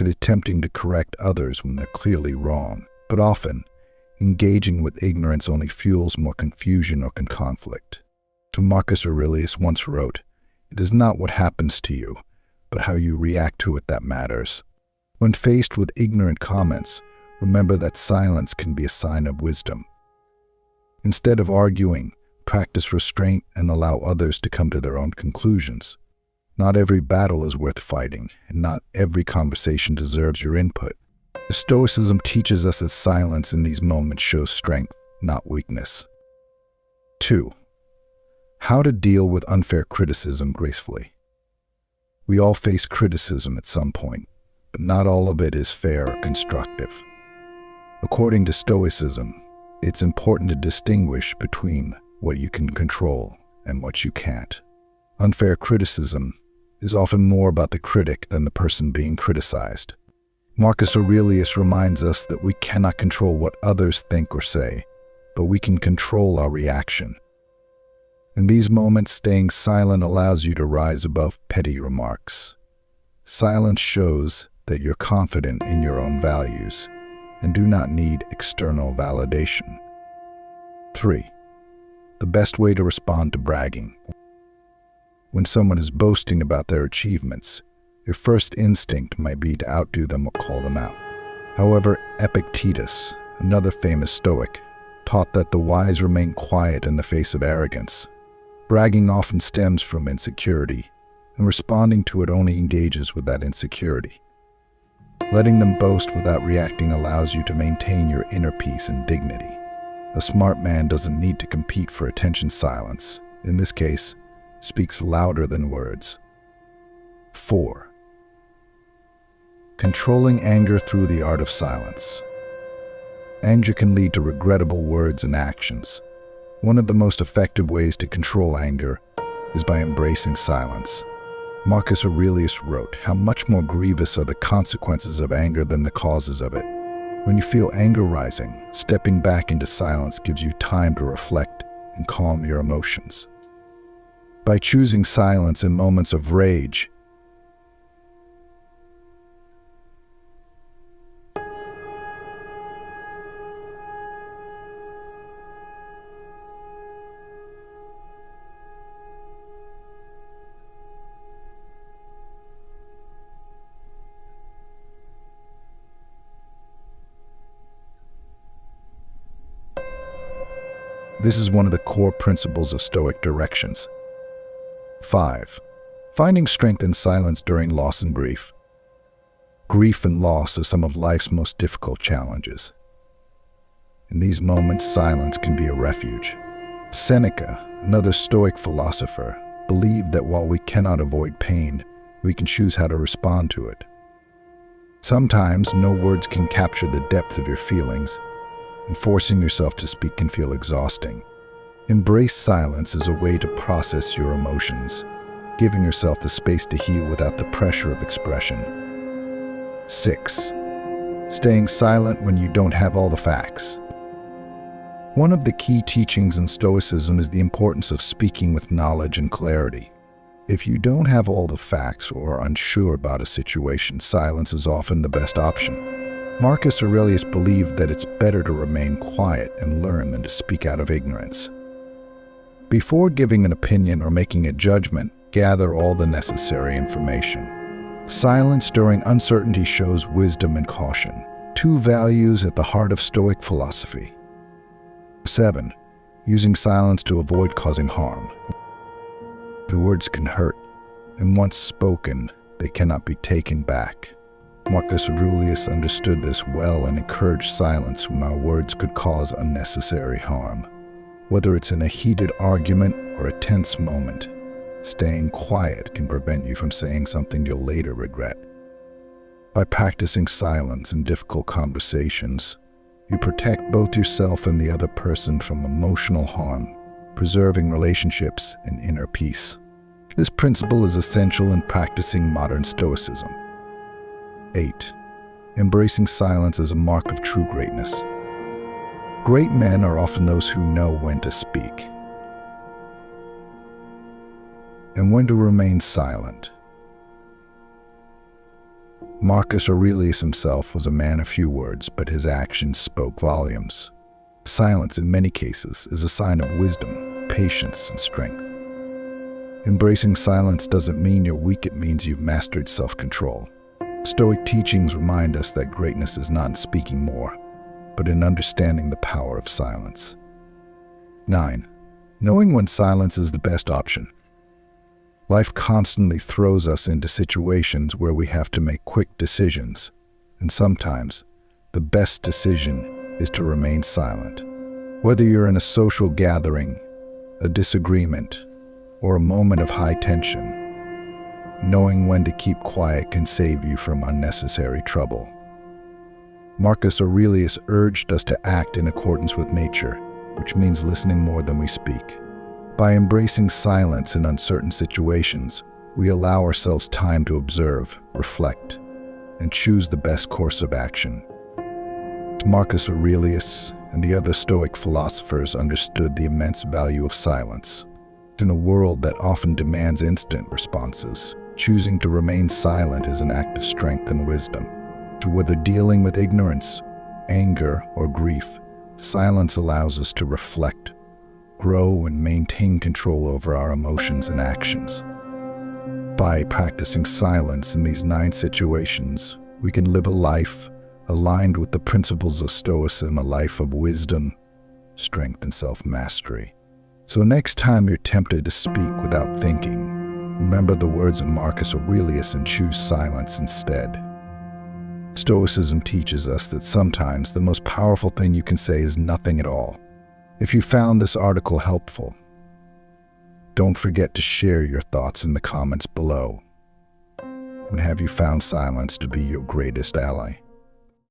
It is tempting to correct others when they're clearly wrong, but often, engaging with ignorance only fuels more confusion or conflict. So Marcus Aurelius once wrote, "It is not what happens to you, but how you react to it that matters." When faced with ignorant comments, remember that silence can be a sign of wisdom. Instead of arguing, practice restraint and allow others to come to their own conclusions. Not every battle is worth fighting, and not every conversation deserves your input. Stoicism teaches us that silence in these moments shows strength, not weakness. 2. How to deal with unfair criticism gracefully. We all face criticism at some point, but not all of it is fair or constructive. According to Stoicism, it's important to distinguish between what you can control and what you can't. Unfair criticism is often more about the critic than the person being criticized. Marcus Aurelius reminds us that we cannot control what others think or say, but we can control our reaction. In these moments, staying silent allows you to rise above petty remarks. Silence shows that you're confident in your own values and do not need external validation. 3. The best way to respond to bragging. When someone is boasting about their achievements, your first instinct might be to outdo them or call them out. However, Epictetus, another famous Stoic, taught that the wise remain quiet in the face of arrogance. Bragging often stems from insecurity, and responding to it only engages with that insecurity. Letting them boast without reacting allows you to maintain your inner peace and dignity. A smart man doesn't need to compete for attention. Silence, in this case, speaks louder than words. 4. Controlling anger through the art of silence. Anger can lead to regrettable words and actions. One of the most effective ways to control anger is by embracing silence. Marcus Aurelius wrote, "How much more grievous are the consequences of anger than the causes of it." When you feel anger rising, stepping back into silence gives you time to reflect and calm your emotions. By choosing silence in moments of rage, this is one of the core principles of Stoic directions. 5. Finding strength in silence during loss and grief. Grief and loss are some of life's most difficult challenges. In these moments, silence can be a refuge. Seneca, another Stoic philosopher, believed that while we cannot avoid pain, we can choose how to respond to it. Sometimes no words can capture the depth of your feelings, and forcing yourself to speak can feel exhausting. Embrace silence as a way to process your emotions, giving yourself the space to heal without the pressure of expression. 6. Staying silent when you don't have all the facts. One of the key teachings in Stoicism is the importance of speaking with knowledge and clarity. If you don't have all the facts or are unsure about a situation, silence is often the best option. Marcus Aurelius believed that it's better to remain quiet and learn than to speak out of ignorance. Before giving an opinion or making a judgment, gather all the necessary information. Silence during uncertainty shows wisdom and caution, two values at the heart of Stoic philosophy. 7. Using silence to avoid causing harm. The words can hurt, and once spoken, they cannot be taken back. Marcus Aurelius understood this well and encouraged silence when our words could cause unnecessary harm. Whether it's in a heated argument or a tense moment, staying quiet can prevent you from saying something you'll later regret. By practicing silence in difficult conversations, you protect both yourself and the other person from emotional harm, preserving relationships and inner peace. This principle is essential in practicing modern Stoicism. 8. Embracing silence as a mark of true greatness. Great men are often those who know when to speak and when to remain silent. Marcus Aurelius himself was a man of few words, but his actions spoke volumes. Silence, in many cases, is a sign of wisdom, patience, and strength. Embracing silence doesn't mean you're weak, it means you've mastered self-control. Stoic teachings remind us that greatness is not in speaking more, but in understanding the power of silence. 9. Knowing when silence is the best option. Life constantly throws us into situations where we have to make quick decisions, and sometimes the best decision is to remain silent. Whether you're in a social gathering, a disagreement, or a moment of high tension, knowing when to keep quiet can save you from unnecessary trouble. Marcus Aurelius urged us to act in accordance with nature, which means listening more than we speak. By embracing silence in uncertain situations, we allow ourselves time to observe, reflect, and choose the best course of action. Marcus Aurelius and the other Stoic philosophers understood the immense value of silence. In a world that often demands instant responses, choosing to remain silent is an act of strength and wisdom. Whether dealing with ignorance, anger, or grief, silence allows us to reflect, grow, and maintain control over our emotions and actions. By practicing silence in these 9 situations, we can live a life aligned with the principles of Stoicism, a life of wisdom, strength, and self-mastery. So next time you're tempted to speak without thinking, remember the words of Marcus Aurelius and choose silence instead. Stoicism teaches us that sometimes the most powerful thing you can say is nothing at all. If you found this article helpful, don't forget to share your thoughts in the comments below. And have you found silence to be your greatest ally?